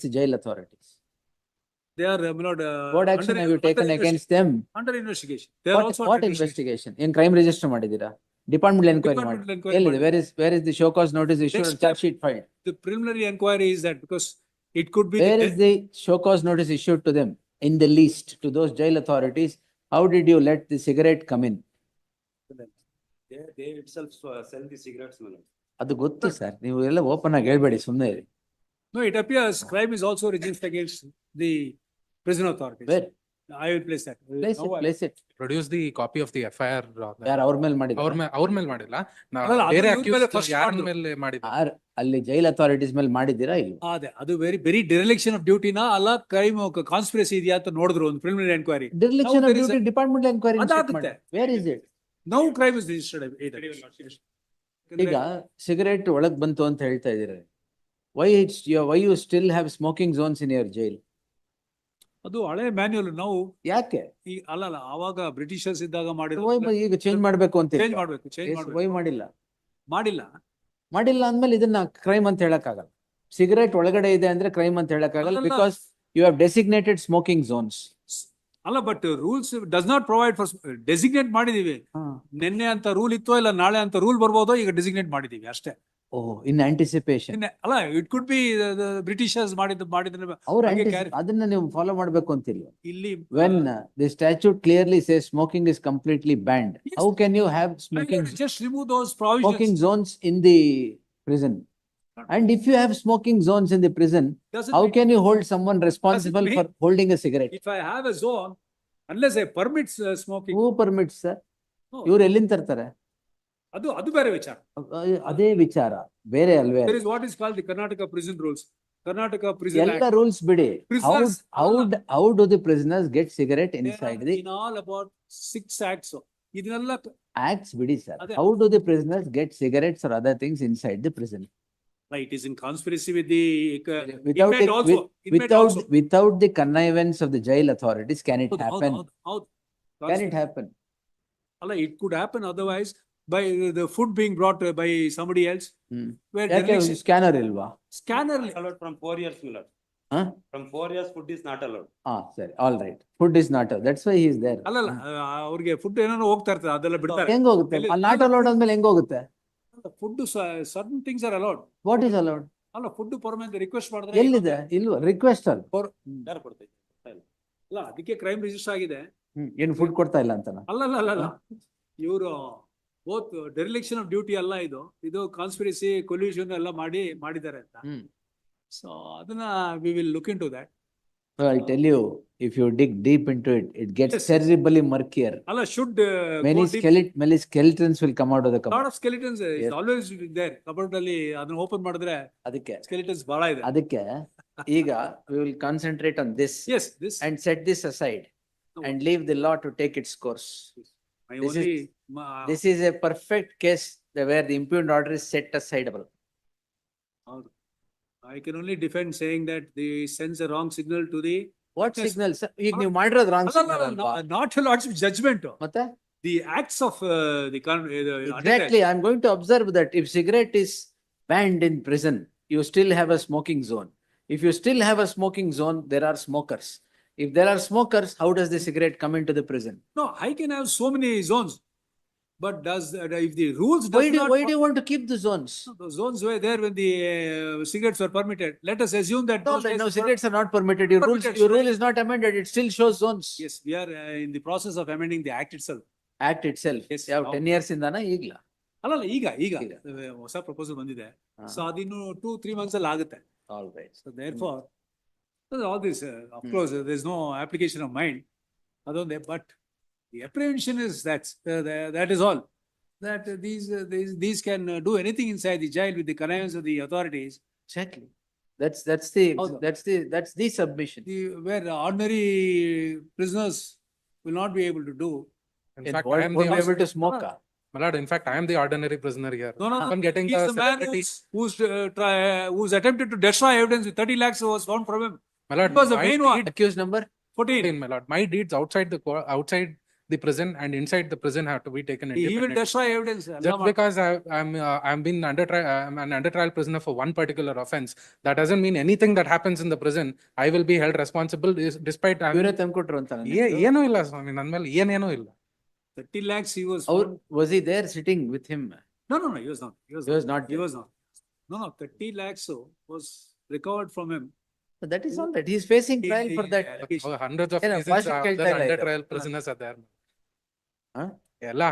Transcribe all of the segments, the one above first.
against the jail authorities? They are, my lord. What action have you taken against them? Under investigation. They are also What under investigation? In crime register ಮಾಡಿದ್ದೀರಾ? Departmental inquiry Departmental ಮಾಡಿ. inquiry ಎಲ್ಲಿದೆ? Where is the show cause notice issued Next or charge sheet filed? The preliminary inquiry is that because it could be. Where is the show cause notice issued to them? In the list to those jail authorities, how did you let the cigarette come in? They itself sell the cigarettes, my lord. ಅದು ಗೊತ್ತು sir, ನೀವು ಎಲ್ಲ open ಆಗಿ ಹೇಳ್ಬೇಡಿ, ಸುಮ್ಮನೆ ಇರಿ. No, it appears crime is also registered against the prison authorities. Where? I will place that. Place it. Produce the copy of the FIR. ಯಾರು ಅವ್ರ ಮೇಲೆ ಮಾಡಿದ್ರು? ಅವ್ರ ಮೇಲೆ ಮಾಡಿಲ್ಲ. ಅಲ್ಲ, ಅದು ಬೇರೆ ಇವ್ರ ಮೇಲೆ accused first ಯಾರ ಮಾಡಿದ್ರು. ಮೇಲೆ ಮಾಡಿದ್ರು? ಅಲ್ಲಿ ಜೈಲ್ ಅಥಾರಿಟೀಸ್ ಮೇಲೆ ಮಾಡಿದ್ದೀರಾ ಇಲ್ಲ? ಅದೇ ಅದು ವೆರಿ ಡಿರೆಲಿಕ್ಷನ್ ಆಫ್ ಡ್ಯೂಟಿನ ಅಲ್ಲ ಕ್ರೈಮ್ ಕಾನ್ಸ್ಪಿರಸಿ ಇದೆಯಾ ಅಂತ ನೋಡಿದ್ರು ಒಂದು preliminary enquiry. Dereliction Now of there is duty departmental inquiry. ಅದಾಗುತ್ತೆ. Where is it? Now crime is registered. ಈಗ ಸಿಗರೇಟ್ ಒಳಗ್ ಬಂತು ಅಂತ ಹೇಳ್ತಾ ಇದೀರ. Why you still have smoking zones in your jail? ಅದು ಹಳೆ ಮ್ಯಾನ್ಯುಯಲ್ ನಾವು ಯಾಕೆ? ಅಲ್ಲ ಆವಾಗ ಬ್ರಿಟಿಷರ್ಸ್ ಇದ್ದಾಗ ಮಾಡಿರೋ. ಈಗ ಚೇಂಜ್ ಮಾಡ್ಬೇಕು ಅಂತ ಚೇಂಜ್ ಮಾಡ್ಬೇಕು. ವೈ ಮಾಡಿಲ್ಲ? ಮಾಡಿಲ್ಲ ಅಂದ್ಮೇಲೆ ಇದನ್ನ ಕ್ರೈಮ್ ಅಂತ ಹೇಳಕ್ಕಾಗಲ್ಲ. ಸಿಗರೇಟ್ ಒಳಗಡೆ ಇದೆ ಅಂದ್ರೆ ಕ್ರೈಮ್ ಅಂತ ಹೇಳಕ್ಕಾಗಲ್ಲ, ಅಲ್ಲಲ್ಲ. Because you have designated smoking zones. ಅಲ್ಲ, but rules does not provide for designate ಮಾಡಿದೀವಿ. ನಿನ್ನೆ ಅಂತ ರೂಲ್ ಇತ್ತೋ ಇಲ್ಲ ನಾಳೆ ಅಂತ ರೂಲ್ ಬರ್ಬೋದೋ, ಈಗ ಡೆಸಿಗ್ನೇಟ್ ಮಾಡಿದೀವಿ ಅಷ್ಟೇ. ಇನ್ ಆಂಟಿಸಿಪೇಷನ್. ಅಲ್ಲ, ಇಟ್ ಕುಡ್ ಬಿ ಬ್ರಿಟಿಷರ್ಸ್ ಮಾಡಿದ್ರೆ ಅದನ್ನ ನೀವು ಫಾಲೋ ಮಾಡ್ಬೇಕು ಅಂತಿಲ್ಲ. ಇಲ್ಲಿ when the statute clearly says smoking is completely banned, Yes. how can you have smoking just remove those provisions. smoking zones in the prison? And if you have smoking zones in the prison, Doesn't how mean- can you hold someone responsible mean- for holding a cigarette? If I have a zone, unless I permits smoking. Who permits, sir? No. ಇವ್ರು ಎಲ್ಲಿಂದ ತರ್ತಾರೆ? ಅದು ಬೇರೆ ವಿಚಾರ. ಅದೇ ವಿಚಾರ ಬೇರೆ ಅಲ್ವೇ? There is what is called the Karnataka prison rules. Karnataka prison ಎಲ್ಲ act. ರೂಲ್ಸ್ ಬಿಡಿ. Prisoners- How do the prisoners get cigarette There inside are the in all about 6 acts. ಇದನ್ನೆಲ್ಲ acts? ಬಿಡಿ sir. ಅದೇ. How do the prisoners get cigarettes or other things inside the prison? it is in conspiracy with the Without inmate it, also. Inmate also. without the connivance of the jail authorities, can it happen? ಹೌದು. Can it happen? ಅಲ್ಲ, it could happen otherwise by the food being brought by somebody else. Where dereliction- scanner ಇಲ್ವಾ? scanner. Allowed from 4 years, my lord. Huh? From 4 years, food is not allowed. ಸರಿ, all right. Food is not, that's why he is there. ಅಲ್ಲಲ್ಲ, ಅವ್ರಿಗೆ food ಏನೋ ಹೋಗ್ತಾ ಇರ್ತದೆ, ಅದೆಲ್ಲ ಬಿಡ್ತಾರೆ. ಹೆಂಗ್ ಹೋಗುತ್ತೆ? ನಾಟ್ ಅಲೌಡ್ ಅಂದ್ಮೇಲೆ ಹೆಂಗ್ ಹೋಗುತ್ತೆ? Food certain things are allowed. What is allowed? ಅಲ್ಲ, ಫುಡ್ ಪರ್ಮನೆಂಟ್ ರಿಕ್ವೆಸ್ಟ್ ಮಾಡಿದ್ರೆ ಎಲ್ಲಿದೆ? ಇಲ್ವಾ ರಿಕ್ವೆಸ್ಟ್ ಅಲ್ಲಿ? ಯಾರು ಕೊಡ್ತಾ ಇದ್ದಾರೆ? ಅಲ್ಲ, ಅದಕ್ಕೆ ಕ್ರೈಮ್ ರಿಜಿಸ್ಟರ್ ಆಗಿದೆ. ಏನು ಫುಡ್ ಕೊಡ್ತಾ ಇಲ್ಲ ಅಂತನಾ? ಅಲ್ಲ ಇವರು ಬೋತ್ ಡೆರಿಲಿಕ್ಷನ್ ಆಫ್ ಡ್ಯೂಟಿ ಅಲ್ಲ, ಇದು ಕಾನ್ಸ್ಪಿರಸಿ ಕೊಲ್ಯೂಷನ್ ಎಲ್ಲ ಮಾಡಿದ್ದಾರೆ ಅಂತ. ಸೊ ಅದನ್ನ we will look into that. I'll tell you, if you dig deep into it, it gets Yes. terribly murkier. ಅಲ್ಲ, should Many skeletons will come out of the lot cupboard. of skeletons is Yes. always there. Cupboard ಅಲ್ಲಿ ಅದನ್ನ open ಮಾಡಿದ್ರೆ ಅದಕ್ಕೆ skeletons ಬಹಳ ಇದೆ. ಈಗ we will concentrate on this Yes, this and set this aside No. and leave the law to take its course. my this only This is a perfect case where the impugned order is set aside. I can only defend saying that they sends a wrong signal to the What Yes. signal? ಈಗ ನೀವು ಮಾಡಿರೋದು wrong signal ಅಲ್ಲ, ಅಲ್ವಾ? not a lordship judgment. ಮತ್ತೆ The acts of the exactly, I'm going to observe that if cigarette is banned in prison, you still have a smoking zone. If you still have a smoking zone, there are smokers. If there are smokers, how does the cigarette come into the prison? No, I can have so many zones, but if the rules Why does not do you want to keep the zones? the zones were there when the cigarettes were permitted. Let us assume that No, those days no, were- cigarettes are not permitted. Your Permitted. rule is not amended. It still shows zones. Yes, we are in the process of amending the act itself. Act itself. Yes. ಯಾವ 10 years ಇಂದಾನ ಈಗ್ಲಾ? ಅಲ್ಲ, ಈಗ ಈಗ. ಹೊಸ proposal ಬಂದಿದೆ. ಹಾ. So ಅದಿನ್ನು 2-3 months ಅಲ್ಲಿ ಆಗುತ್ತೆ. All right. So therefore, all this, of course, there is no application of mind. Adonde, but the apprehension is that is all. That these can do anything inside the jail with the connivance of the authorities. Exactly. That's ಹೌದು. the submission. Where ordinary prisoners will not be able to do. In And fact, won't I am be the able to smoke. my lord, in fact, I am the ordinary prisoner here. No. I'm getting He's the the man celebrity. who's attempted to destroy evidence with 30 lakhs was found from him. My lord, It was the my main one. deed- Accused number? 14. my lord, my deeds outside the prison, and inside the prison have to be taken He will independently. destroy evidence. Just because I'm been under trial, I'm an under trial prisoner for one particular offense, that doesn't mean anything that happens in the prison I will be held responsible despite ಇವರೇ ತಂದ್ಕೊಟ್ರು ಅಂತ ಏನೂ ಇಲ್ಲ ಸ್ವಾಮಿ, ನನ್ನ ಮೇಲೆ ಏನೇನೂ ಇಲ್ಲ. 30 lakhs he was How found. was he there sitting with him? No, he was not. He was He was not He there. was not. No, 30 lakhs was recovered from him. So that is all right. He is facing trial for that. Hundreds of ಏನೋ prisons ಭಾಷೆ plus ಕೇಳ್ತಾ ಇಲ್ಲ under ಇದು. trial prisoners are there. Huh?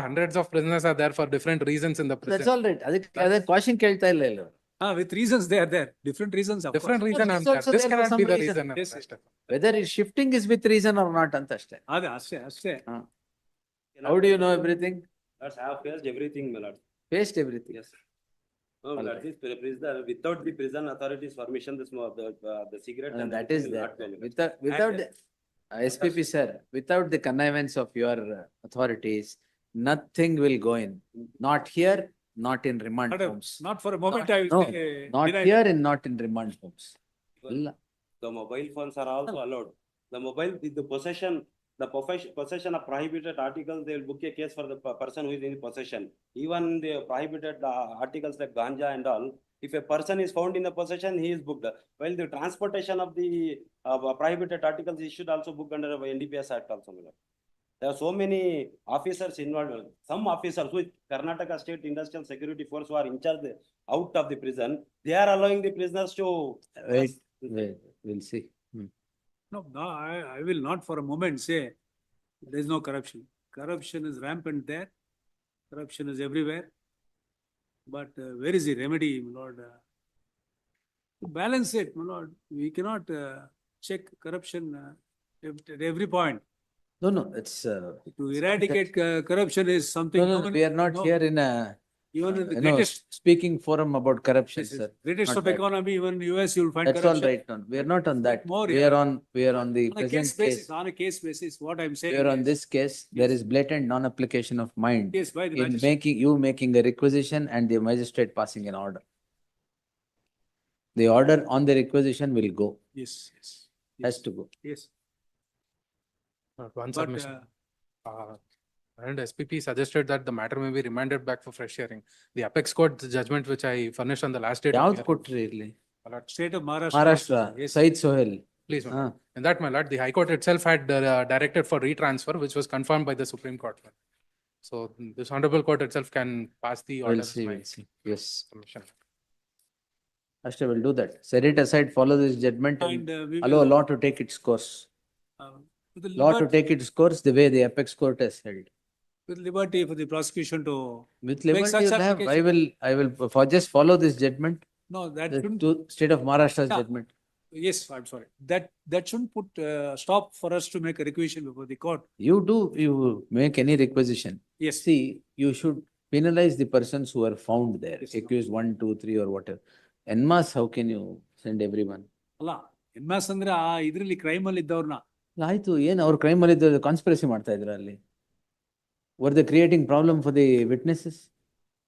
Hundreds of prisoners are there for different reasons in the That's prison. all right. ಅದಕ್ಕೆ question ಕೇಳ್ತಾ ಇಲ್ಲ ಇಲ್ಲ. With reasons they are there. Different reasons, of Different course. reason This I'm is there. also This there for cannot some be the reason. reason. Yes, yes. Whether his shifting is with reason or not ಅಂತ ಅಷ್ಟೇ. ಅಷ್ಟೇ. How do you know everything? That's I have faced everything, my lord. Faced everything. Yes. No, my lord, this prisoner, without the prison authorities' permission, the cigarette and That the is will there. not be allowed. Without the, SPP sir, without the connivance of your authorities, nothing will go in. Not here, not in remand homes. Not for a moment I will No, say. Not deny. here and not in remand homes. ಇಲ್ಲ. The mobile phones are also allowed. The mobile, the possession of prohibited articles, they will book a case for the person who is in possession. Even the prohibited articles like ganja and all, if a person is found in the possession, he is booked. While the transportation of the prohibited articles, he should also book under NDPS Act also. my lord. There are so many officers involved. Some officers with Karnataka State Industrial Security Force who are in charge out of the prison, they are allowing the prisoners to. Wait, we'll see. No, I will not for a moment say there is no corruption. Corruption is rampant there. Corruption is everywhere. But where is the remedy, my lord? To balance it, my lord. We cannot check corruption at every point. No, it's. To eradicate corruption is something. No, we are not no, here in a Even in the no, greatest, speaking forum about corruption, yes, yes, sir. greatest not of that. economy, even US, you will find That's all corruption. right. No, we are not on that. More, We yeah. are on the On a present case basis, case. on a case basis, what I'm saying. We are on is- this case. There is blatant non-application of mind Yes, by the in magistrate. making a requisition and the magistrate passing an order. The order on the requisition will go, Yes, yes. has to go. Yes. One But, submission. And SPP suggested that the matter may be remanded back for fresh hearing. The apex court judgment which I furnished on the last date. of ಯಾವ್ದು hearing- ಕೊಟ್ರಿ ಇಲ್ಲಿ? State of Maharashtra. Maharashtra, Yes. Said Sohail. Please, my ಹಾ. lord. In that, my lord, the High Court itself had directed for retransfer, which was confirmed by the Supreme Court. So this honorable court itself can pass the order. We'll as see, my we'll see. Yes. submission. ಅಷ್ಟೇ, we'll do that. Set it aside, follow this judgment and And we allow will, law to take its course. with the Law to liberty, take its course the way the apex court has held. with liberty for the prosecution to, With Make liberty, such you'll have, application. I will just follow this judgment, no, that the shouldn't, state of Maharashtra's Yeah. judgment. yes, I'm sorry. That shouldn't put stop for us to make a requisition before the court. You make any requisition. Yes. See, you should penalize the persons who are found there, Yes, ma'am. accused 1, 2, 3 or whatever. En masse, how can you send everyone? ಅಲ್ಲ NMOS ಅಂದ್ರೆ ಆ ಇದ್ರಲ್ಲಿ crime ಅಲ್ಲಿ ಇದ್ದವ್ರನ್ನ ಆಯ್ತು, ಏನ್ ಅವ್ರ crime ಅಲ್ಲಿ conspiracy ಮಾಡ್ತಾ ಇದ್ರ ಅಲ್ಲಿ? Were they creating problem for the witnesses?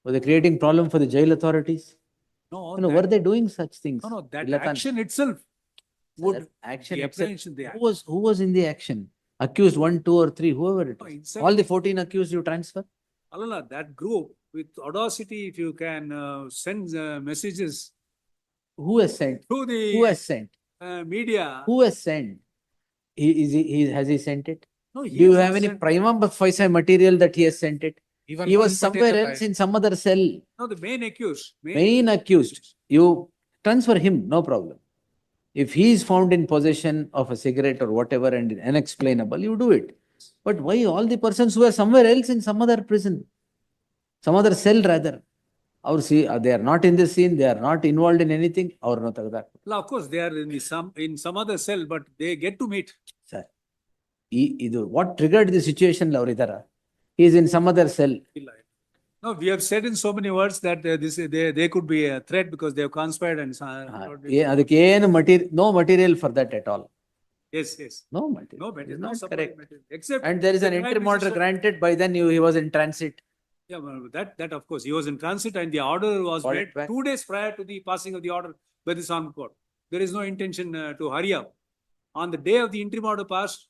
Were they creating problem for the jail authorities? no, No, were they doing such things? no, that ಇಲ್ಲ ತಾನೇ? action itself would, That action the itself. apprehension, the Who was in the action? Accused 1, 2 or 3, whoever it No, is. inside- All the 14 accused you transfer? ಅಲ್ಲಲ್ಲ, that group with audacity, if you can send messages Who has sent? to the Who has sent? media. Who has sent? Has he sent it? No, he Do you has have any sent- prima facie material that he has sent it? Even He one was somewhere material else I- in some other cell. No, the main accused. Main accused. You transfer him, no problem. If he is found in possession of a cigarette or whatever and unexplainable, you do it. But why all the persons who are somewhere else in some other prison, some other cell rather, or see, they are not in the scene, they are not involved in anything, or no tagda. No, of course, they are in some other cell, but they get to meet. Sir, what triggered the situation, Lauridara? He is in some other cell. No, we have said in so many words that they could be a threat because they have conspired and. ಅದಕ್ಕೆ ಏನು no material for that at all. Yes, yes. No material. No It material, is no not support correct. material. Except. And there is the an crime interim order register- granted, by then he was in transit. Yeah, well, that of course, he was in transit and the order was Called made it back. 2 days prior to the passing of the order by this honorable court. There is no intention to hurry up. On the day of the interim order passed,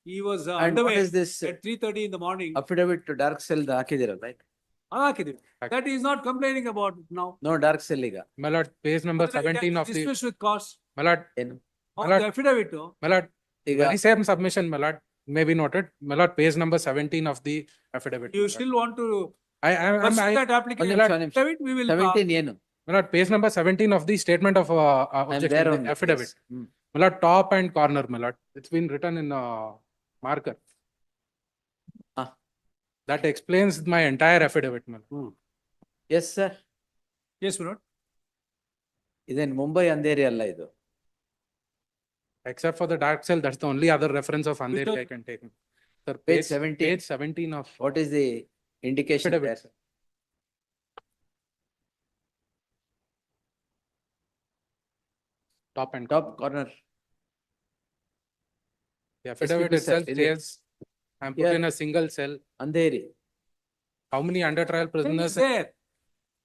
he was And what underway is this at 3:30 in the morning. affidavit to dark cell ಹಾಕಿದಿರಲ್ಲ, right? ಹಾಕಿದ್ದೀವಿ. That he is not complaining about now. No dark cell ಈಗ. My lord, page number Whether it 17 has of the, dismissed with cause my lord, ಏನು? of Malad. the affidavit. my lord, ಈಗ very same submission, my lord, may be noted. My lord, page number 17 of the affidavit. You my lord. still want to I, pursue that application? ನಿಮಿಷ, ಒಂದು ನಿಮಿಷ. Affidavit, we will. 17 ಏನು? my lord, page number 17 of the statement of I'm objection, there the only. affidavit. Yes. Hmm. My lord, top and corner, my lord. It's been written in marker. Ah. That explains my entire affidavit, my lord. Yes, sir. Yes, my lord. ಇದೇನು ಮುಂಬೈ ಅಂಧೇರಿ ಅಲ್ಲ ಇದು. Except for the dark cell, that's the only other reference of Andheri one? I can take. Sir, Page 17. Page 17 of What is the indication affidavit, there? sir. Top and Top corner. the affidavit SPP, sir, itself is it? says, I'm put Here. in a single cell. Andheri. How many under trial Name is prisoners? there.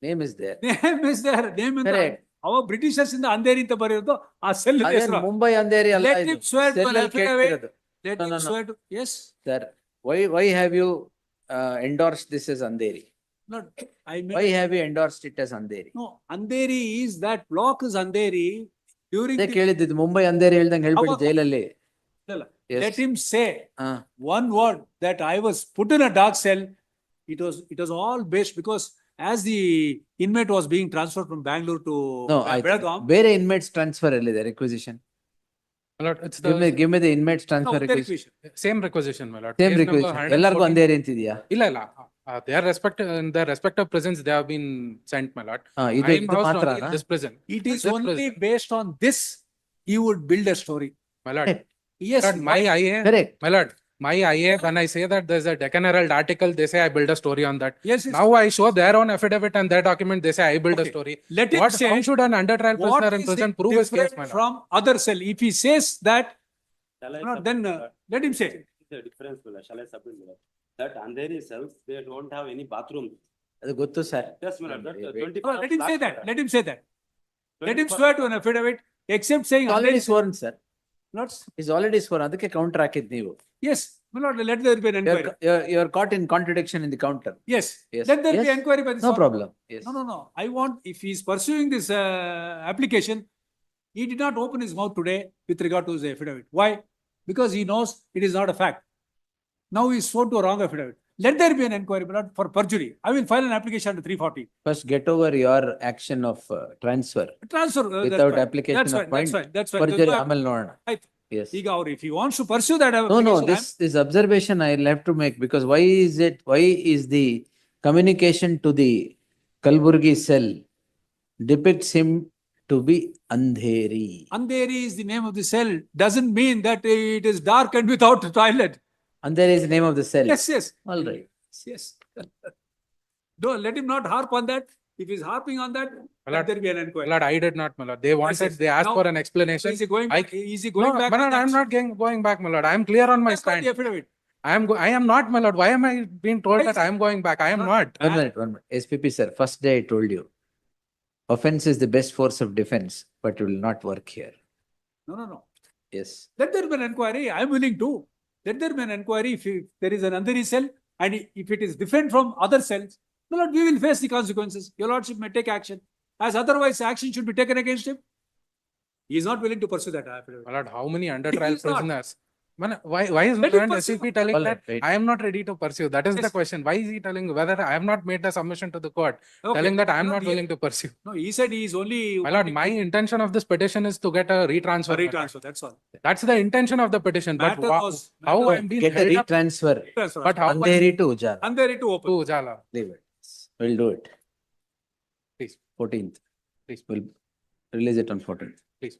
Name is there. Name is there. Name in Correct. ಅವ Britishers ಇಂದ ಅಂಧೇರಿ ಅಂತ ಬರೆಯೋದು ಆ cell ಅದೇನು ಮುಂಬೈ ಅಂಧೇರಿ ಅಲ್ಲ Let ಇದು. him swear to Cell an ಅಲ್ಲಿ affidavit. ಕೇಳ್ತಿರೋದು. Let No, him no, no. swear to, yes, Sir, why have you endorsed this as Andheri? not, I mean, Why have you endorsed it as Andheri? no, Andheri is that block is Andheri during ಅದೇ the, ಕೇಳಿದ್ದು ಮುಂಬೈ ಅಂಧೇರಿ ಹೇಳ್ದಂಗೆ ಹೇಳ್ಬಿಡಿ ಅವ- ಜೈಲಲ್ಲಿ. Yes. let him say ಹಾ. one word that I was put in a dark cell. It was all based because as the inmate was being transferred from Bangalore to No, Belgaum. ಬೇರೆ inmates transfer ಎಲ್ಲಿದೆ requisition? My lord, it's Give me the inmates No, transfer their requisition. requisition. same requisition, my lord. Same Page number requisition. ಎಲ್ಲರಿಗೂ 114. ಅಂಧೇರಿ ಅಂತಿದ್ಯಾ? ಇಲ್ಲ. Their respective prisons, they have been sent, my lord. ಇದು I am ಇದು housed ಮಾತ್ರ only in this prison. It is This only prison. based on this, he would build a story. My lord, Yes, my lord, my IA, Correct. my lord, my IA, when I say that there's a Deccan Herald article, they say I build a story on that. yes, yes. Now I show their own affidavit and their document, they say I build a Okay. story. Let him say How should an under trial what prisoner in is prison it prove his case, different my lord? from other cell. If he says that, Shall I no, submit, then my lord? let him say. The difference, my lord. Shall I submit, my lord? That Andheri cells, they don't have any bathroom. ಅದು ಗೊತ್ತು sir. Yes, my lord, that Wait. 24 No, let him say flats, my that. lord. Let him say that. Let him 24 swear to an affidavit, except saying already Andheri sworn sir. not. Is already sworn, ಅದಕ್ಕೆ counter ಹಾಕಿದ್ ನೀವು. Yes, my lord, let there be an inquiry. You are caught in contradiction in the counter. Yes, Yes. let there be Yes. inquiry by the. No sovereign. problem. Yes. No. I want, if he is pursuing this application, he did not open his mouth today with regard to his affidavit. Why? Because he knows it is not a fact. Now he is sworn to a wrong affidavit. Let there be an inquiry, but not for perjury. I will file an application under 340. First get over your action of transfer Transfer. That's without fine. application That's of fine. point. That's fine. That's fine. Perjury That's ಆಮೇಲೆ ನೋಡೋಣ. right. Yes. ಈಗ ಅವ್ರು if he wants to pursue that No, application. this observation I'll have to make, because why is the communication to the Kalburgi cell depicts him to be Andheri? Andheri is the name of the cell. Doesn't mean that it is dark and without a toilet. Andheri is the name of the cell. Yes. All right. Yes. Don't let him not harp on that. If he's harping on that, My let lord, there be an My inquiry. lord, I did not, my lord. They wanted, yes. they asked Now, for an So explanation. is he going I- back? Is he going No, back? my on lord, that? I'm not going back, my lord. I am clear on my That's not the stand. affidavit. I am not, my lord. Why am I being told Why that is I am going back? I am not. One minute. SPP sir, first day I told you, offense is the best force of defense, but it will not work here. No. Yes. Let there be an inquiry. I'm willing to. Let there be an inquiry if there is an Andheri cell and if it is different from other cells. My lord, we will face the consequences. Your lordship may take action. As otherwise, action should be taken against him. He is not willing to pursue that affidavit. My lord, how many under He trial is not. prisoners? Why is Let him current pursue. SCP telling All right, that wait. I am not ready to pursue? That is the Yes. question. Why is he telling whether I have not made the submission to the court, Okay. telling that I am My not lord, willing to pursue? No, he said he is only. My lord, my intention of this petition is to get a retransfer. A my lord. retransfer. That's all. That's the intention of the petition. But Matter was- how matter- I am being Get a held up retransfer. Transfer. But how- Andheri to Ujala. Andheri to open. to Ujala? Leave it. We'll do it. Please. 14th. Please. We'll release it on 14th. Please.